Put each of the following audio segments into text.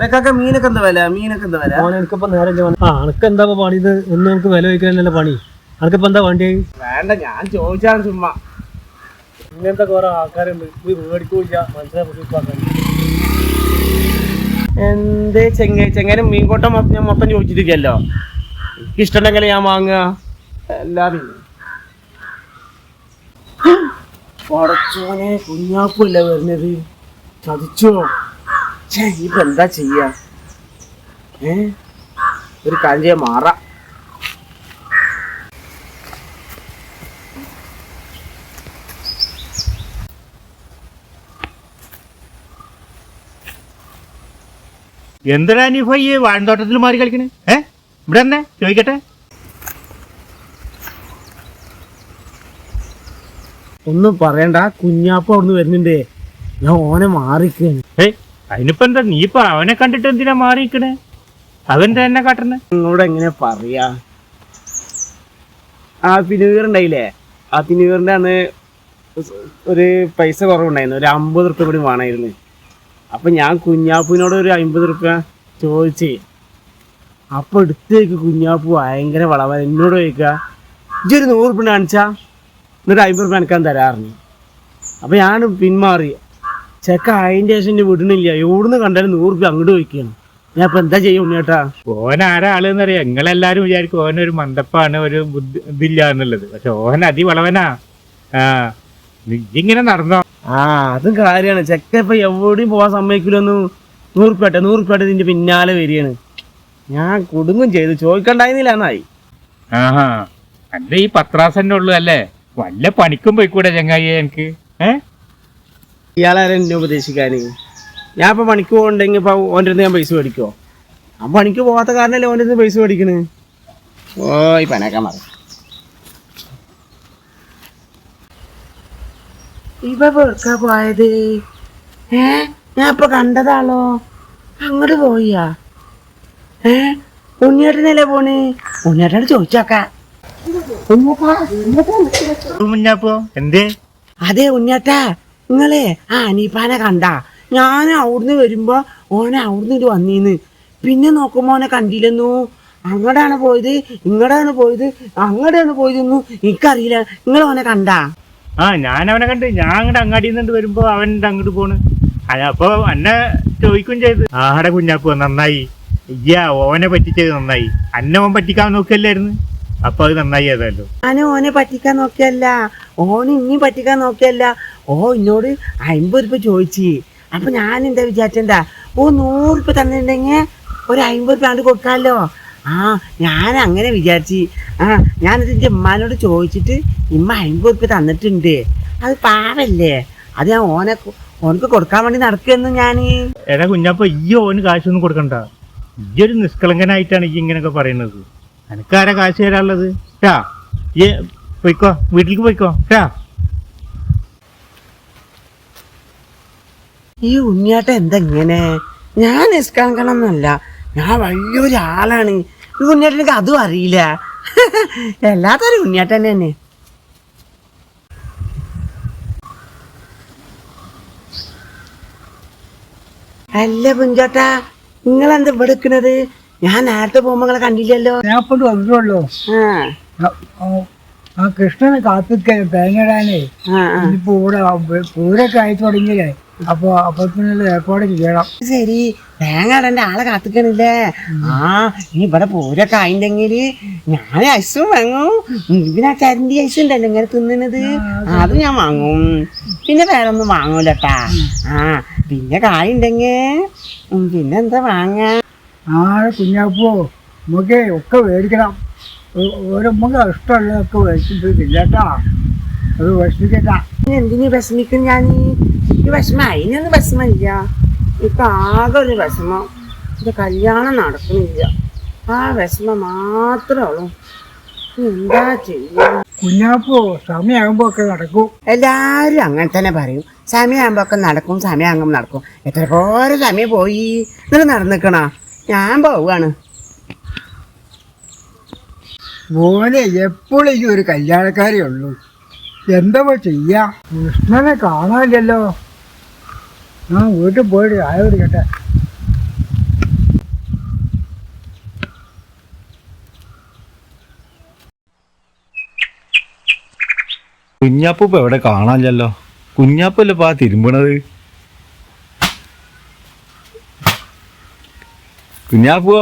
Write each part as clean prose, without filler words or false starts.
മീനൊക്കെ എന്താ വില? എനിക്കിപ്പോ നേരെ അനക്ക് എന്താ പണി? ഇത് ഒന്നും നമുക്ക് വില വയ്ക്കാനല്ലേ പണി. അനക്കിപ്പോ എന്താ വണ്ടി? വേണ്ട, ഞാൻ ചോദിച്ചാണ് ചുമ്മാ. ഇങ്ങനത്തെ കുറെ ആൾക്കാരുണ്ട്, മേടിക്കൂല്ല, മനസ്സിനെ ബുദ്ധിമുട്ടാക്കാൻ. എന്തേ ചെങ്ങാനും മീൻകോട്ടം ഞാൻ മൊത്തം ചോദിച്ചിരിക്കല്ലോ. ഇഷ്ടമുണ്ടെങ്കിൽ ഞാൻ വാങ്ങുക. എല്ലാവരും പടച്ചോനെ, കുഞ്ഞാപ്പല്ല വരുന്നത്. ചതിച്ചോ? ഇപ്പൊ എന്താ ചെയ്യാ? ഒരു കാര്യം ചെയ്യാൻ മാറാം. എന്തിനാ നീ പോയി വാഴത്തോട്ടത്തിൽ മാറി കളിക്കണേ? ഇവിടെ തന്നെ ചോദിക്കട്ടെ. ഒന്നും പറയണ്ട, കുഞ്ഞാപ്പ അവിടുന്ന് വരുന്നുണ്ടേ. ഞാൻ ഓനെ മാറിക്കാണ്. അതിനിപ്പോ എന്താ? നീ ഇപ്പൊ അവനെ കണ്ടിട്ട് എന്തിനാ മാറിക്കണേ? അവൻ തന്നെ കാട്ടണേ. നിങ്ങളോട് എങ്ങനെ പറയാ? ഹാപ്പി ന്യൂ ഇയർ ഉണ്ടായില്ലേ? ഹാപ്പി ന്യൂ ഇയറിന്റെ അന്ന് ഒരു പൈസ കുറവുണ്ടായിരുന്നു. ഒരു 50 റുപ്യ കൂടി വേണമായിരുന്നു. അപ്പൊ ഞാൻ കുഞ്ഞാപ്പൂവിനോട് ഒരു 50 റുപ്യ ചോദിച്ചേ. അപ്പൊ എടുത്തേക്ക് കുഞ്ഞാപ്പൂ ഭയങ്കര വളവ. എന്നോട് ചോദിക്കുക, ഇജ്ജൊരു 100 റുപ്യ കാണിച്ചാ എന്നിട്ട് 50 റുപ്യ എനിക്കാൻ തരാറുണ്ട്. അപ്പൊ ഞാൻ പിന്മാറി. ചെക്ക അതിൻ്റെ ശേഷം എന്നെ വിടണില്ല. എവിടുന്ന് കണ്ടാലും 100 റുപ്യ അങ്ങോട്ട് ചോദിക്കുകയാണ്. ഞാൻ ഇപ്പൊ എന്താ ചെയ്യും ഉണ്ണിയേട്ടാ? ഓൻ ആരാളെന്നറിയാം. നിങ്ങളെല്ലാരും വിചാരിക്കും ഓനൊരു മന്ദപ്പാണ്, ഒരു ബുദ്ധില്ല എന്നുള്ളത്. പക്ഷെ ഓൻ അതിവളവനാ. ഇങ്ങനെ നടന്നോ? അതും കാര്യമാണ്. ചെക്ക ഇപ്പൊ എവിടെയും പോവാൻ സമ്മതിക്കില്ലൊന്നും. 100 റുപ്യ ഇതിന്റെ പിന്നാലെ വരികയാണ്. ഞാൻ കുടുങ്ങും ചെയ്തു. ചോദിക്കണ്ടായിരുന്നില്ല എന്നായി. അന്റെ ഈ പത്രാസന്നെ ഉള്ളു അല്ലേ? വല്ല പണിക്കും പോയിക്കൂടെ ചങ്ങായി എനിക്ക്? ഇയാളാരെ എന്നെ ഉപദേശിക്കാന്? ഞാൻ ഇപ്പൊ പണിക്ക് പോകണ്ടെങ്കിൽ ഇപ്പൊ ഓൻ്റെ അടുത്ത് ഞാൻ പൈസ മേടിക്കോ? ആ പണിക്ക് പോകാത്ത കാരണല്ലേ ഓൻ്റെ അടുത്ത് പൈസ മേടിക്കണ്. ഈ പനക്കാൻ മാറി ഇവ വെറുക്കാ പോയത്. ഞാൻ ഇപ്പൊ കണ്ടതാണല്ലോ. അങ്ങോട്ട് പോയാ? ഉണ്ണിയേട്ടനല്ലേ പോണ്? ഉണ്ണിയേട്ടനോട് ചോദിച്ചോക്കാ. എന്തേ? അതെ ഉണ്ണിയേട്ടാ, നിങ്ങളെ അനീപ്പാനെ കണ്ട? ഞാൻ അവിടുന്ന് വരുമ്പോ ഓനെ അവിടുന്ന് ഇത് വന്നീന്ന്. പിന്നെ നോക്കുമ്പോ ഓനെ കണ്ടില്ലെന്നു. അങ്ങടാണ് പോയത്, ഇങ്ങടാണ് പോയത്, അങ്ങടാണ് പോയതെന്നു എനിക്കറിയില്ല. നിങ്ങൾ ഓനെ കണ്ടാ? ഞാൻ അവനെ കണ്ട്. ഞാൻ അങ്ങോട്ട് അങ്ങാടിയിൽ നിന്ന് വരുമ്പോ അവൻ അങ്ങോട്ട് പോണ്. അപ്പൊ എന്നെ ചോദിക്കും ചെയ്ത്. ആടെ കുഞ്ഞാപ്പോ നന്നായി. ഓനെ പറ്റിച്ചത് നന്നായി. അന്നെ ഓൻ പറ്റിക്കാൻ നോക്കല്ലായിരുന്നു. അപ്പൊ അത് നന്നായി. ഏതായാലും ഞാൻ ഓനെ പറ്റിക്കാൻ നോക്കിയല്ല, ഓന് ഇനിയും പറ്റിക്കാൻ നോക്കിയല്ല. എന്നോട് 50 റുപ്യ ചോദിച്ചു. അപ്പൊ ഞാൻ എന്താ വിചാരിച്ചെന്താ, 100 റുപ്യ തന്നിട്ടുണ്ടെങ്കിൽ ഒരു 50 റുപ്യ ആണ്ട് കൊടുക്കാമല്ലോ. ഞാൻ അങ്ങനെ വിചാരിച്ചു. ഞാനിത് എൻ്റെ ഉമ്മാനോട് ചോദിച്ചിട്ട് ഇമ്മ 50 റുപ്യ തന്നിട്ടുണ്ട്. അത് പാവല്ലേ, അത് ഞാൻ ഓനക്ക് കൊടുക്കാൻ വേണ്ടി നടക്കുന്നു. ഞാൻ എടാ കുഞ്ഞാപ്പ, ഓന് കാശൊന്നും കൊടുക്കണ്ട. ഒരു നിഷ്കളങ്കനായിട്ടാണ് ഇങ്ങനെയൊക്കെ പറയുന്നത്. എനിക്കാരാ കാശ് തരാനുള്ളത്? പോയിക്കോ, വീട്ടിലേക്ക് പോയിക്കോ. ഈ ഉണ്ണിയാട്ട എന്താ ഇങ്ങനെ? ഞാൻ നിഷ്കളങ്കണമെന്നല്ല, ഞാൻ വലിയൊരാളാണ്. ഈ ഉണ്ണിയാട്ടനക്ക് അതും അറിയില്ല. എല്ലാത്തൊരു ഉണ്ണിയാട്ടൻ തന്നെ. അല്ല കുഞ്ചോട്ടാ, നിങ്ങളെന്താ ഇവിടെ നിൽക്കുന്നത്? ഞാൻ നേരത്തെ പോകുമ്പോ നിങ്ങളെ കണ്ടില്ലല്ലോ. ഞാൻ ഇപ്പോഴും വന്നിട്ടുള്ളൂ. കൃഷ്ണനെ കാത്തിക്ക തേങ്ങയിടാനേ. ഇനിയിപ്പോ ഇവിടെ പൂരൊക്കെ ആയി തുടങ്ങിയില്ലേ. അപ്പൊ അപ്പത്തിനുള്ള ഏർപ്പാട് ചെയ്യണം. ശരി, തേങ്ങ ഇടേണ്ട ആളെ കാത്തിക്കണില്ലേ? നീ ഇവിടെ പൂരൊക്കെ ആയിണ്ടെങ്കിൽ ഞാൻ ഐസും വാങ്ങും. ഇതിനാ ചരണ്ടി ഐസ് ഉണ്ടല്ലോ ഇങ്ങനെ തിന്നുന്നത്, അത് ഞാൻ വാങ്ങും. പിന്നെ വേറെ ഒന്നും വാങ്ങൂലട്ടാ. പിന്നെ കായുണ്ടെങ്കിൽ പിന്നെന്താ വാങ്ങാ? കുഞ്ഞാപ്പോ, നമുക്ക് ഒക്കെ മേടിക്കണം. നമുക്ക് ഇഷ്ടമുള്ളതൊക്കെ മേടിച്ചിട്ടില്ലാട്ടാ. അത് വിഷമിക്കട്ടാ. എന്തിനു വിഷമിക്കും? ഞാൻ ഈ വിഷമം അതിനൊന്നും വിഷമമില്ല. ഇപ്പൊ ആകെ ഒരു വിഷമം, ഇത് കല്യാണം നടക്കുന്നില്ല. ആ വിഷമം മാത്രമേ ഉള്ളൂ. എന്താ ചെയ്യാ? കുഞ്ഞാപ്പോ, സമയമാകുമ്പോ ഒക്കെ നടക്കും. എല്ലാരും അങ്ങനെ തന്നെ പറയും. സമയമാകുമ്പോ ഒക്കെ നടക്കും, സമയമാകുമ്പോ നടക്കും. എത്ര പോരെ സമയം പോയി. നിങ്ങൾ നടന്നിക്കണ? ഞാൻ പോവാണ്. മോനെ എപ്പോഴും ഈ ഒരു കല്യാണക്കാരേ ഉള്ളൂ. എന്താ ചെയ്യാ? കൃഷ്ണനെ കാണാനില്ലല്ലോ. വീട്ടിൽ പോയിട്ട് ആയോട് കേട്ടെ. കുഞ്ഞാപ്പൂ ഇപ്പൊ എവിടെ കാണാനില്ലല്ലോ. കുഞ്ഞാപ്പല്ലേ ഇപ്പൊ ആ തിരുമ്പണത്. കുഞ്ഞാപ്പോ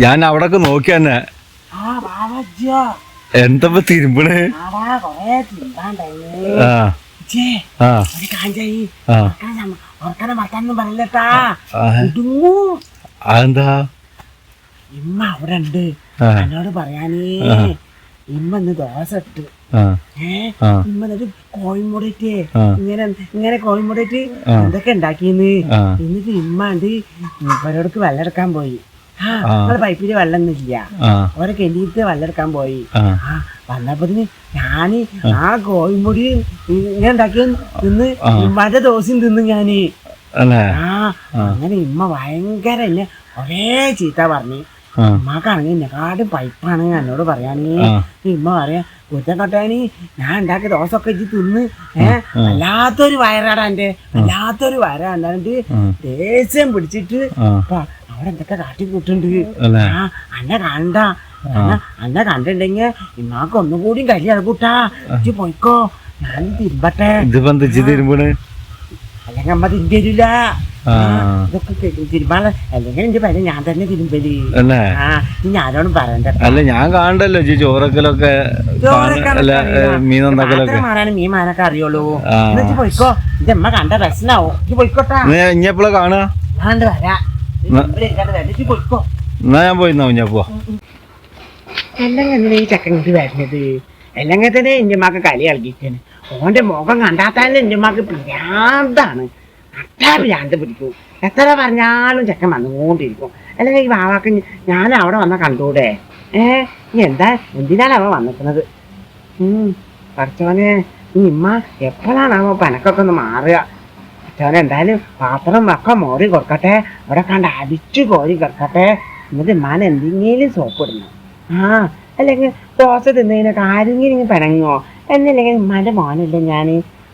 ഞാൻ അവിടൊക്കെ നോക്കി തന്നെ. എന്താ തിരുമ്പണ്? ആ ആ അതെന്താ ഇമ്മ അവിടെ ഉണ്ട് എന്നോട് പറയാനേ. ഇമ്മ ഇന്ന് ദോശ ഇട്ട് ഇമ്മ എന്നിട്ട് കോഴിമുടയിട്ട് ഇങ്ങനെ കോഴിമുടയിട്ട് എന്തൊക്കെ ഉണ്ടാക്കിയെന്ന്. എന്നിട്ട് ഇമ്മ ഉണ്ട് ഇവരോടക്ക് വെള്ളം എടുക്കാൻ പോയി. നമ്മളെ പൈപ്പില് വെള്ളമൊന്നുമില്ല. ഓരോ കെലിയിട്ട് വെള്ളം എടുക്കാൻ പോയി. വന്നപ്പോത്തിന് ഞാന് ആ കോഴിമുടി ഇങ്ങനെ ഉണ്ടാക്കി തിന്ന് ഇമ്മന്റെ ദോശയും തിന്ന് ഞാന്. അങ്ങനെ ഇമ്മ ഭയങ്കര എന്നെ ഒരേ ചീത്ത പറഞ്ഞു. ഉമ്മാക്കാണെങ്കിൽ എന്നെക്കാട്ടും പൈപ്പാണ് എന്നോട് പറയാനേ. ഇമ്മ പറയാ കുറ്റക്കട്ടാനി ഞാൻ ഉണ്ടാക്കിയ ദോശ ഒക്കെ ഇജ്ജ് തിന്ന് വല്ലാത്തൊരു വയറാടാ എന്റെ വല്ലാത്തൊരു വയറാ. എന്നിട്ട് ദേഷ്യം പിടിച്ചിട്ട് അവിടെ എന്തൊക്കെ കാട്ടി കൂട്ടുണ്ട്. അന്നെ കണ്ട അന്നെ കണ്ടിട്ടുണ്ടെങ്കിൽ ഇമ്മാക്ക് ഒന്നുകൂടി കരി ഇറക്കൂട്ടാ. ഇജ്ജ് പോയിക്കോ ഞാൻ തിരുമ്പട്ടെ. അല്ലെങ്കിൽ അമ്മ തിരുമ്പരില്ല. ഇതൊക്കെ തിരുമ്പാള അല്ലെങ്കിൽ എന്റെ പേര് ഞാൻ തന്നെ തിരുമ്പല്. ഞാനോടും പറയണ്ട. അല്ല ഞാൻ കാണണ്ടല്ലോ ചോറക്കലൊക്കെ മീൻ നന്നാക്കലൊക്കെ. മീൻ മാനൊക്കെ അറിയുള്ളൂ. എന്നിട്ട് പോയിക്കോ. എന്റെ അമ്മ കണ്ട പ്രശ്നാവും. ഇജ്ജ് പോയിക്കോട്ടാ. ഇനി എപ്പോഴാ കാണുക? വരാ പോയിക്കോ. എന്നാ ഞാൻ പോയിന്നാ കുഞ്ഞാപ്പോ. അല്ലെങ്കിൽ എന്തിനാ ഈ ചക്കങ്ങോട്ട് വരുന്നത്? അല്ലെങ്കിൽ തന്നെ എന്റെ അമ്മക്ക് കലി കളിക്കാണ്. ഓന്റെ മുഖം കണ്ടാൽ തന്നെ എന്റെ അമ്മക്ക് ഭ്രാന്താണ്. അത്ര ഭ്രാന്ത് പിടിക്കും. എത്ര പറഞ്ഞാലും ചെക്കൻ വന്നുകൊണ്ടിരിക്കും. അല്ലെങ്കിൽ ഈ വാവാക്ക് ഞാൻ അവിടെ വന്ന കണ്ടൂടെ? ഇനി എന്തിനാണ് അവൻ വന്നിക്കുന്നത്? പഠിച്ചവനെ ഈ ഇമ്മ എപ്പോഴാണാവോ പനക്കൊക്കെ ഒന്ന് മാറുക? പഠിച്ചവനെ എന്തായാലും പാത്രം ഒക്കെ മോറി കൊടുക്കട്ടെ. അവിടെ കണ്ട് അടിച്ചു കോരി കൊടുക്കട്ടെ. എന്നിട്ട് ഇമ്മാനെ എന്തെങ്കിലും സോപ്പ് ഇടണം. അല്ലെങ്കിൽ ദോശ തിന്നതിനൊക്കെ ആരെങ്കിലും പിണങ്ങോ? എന്നില്ലെങ്കിൽ ഉമ്മാന്റെ മോനല്ലേ ഞാൻ.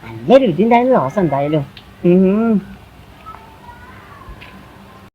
നല്ല രുചി ഉണ്ടായിരുന്നു ദോശ എന്തായാലും.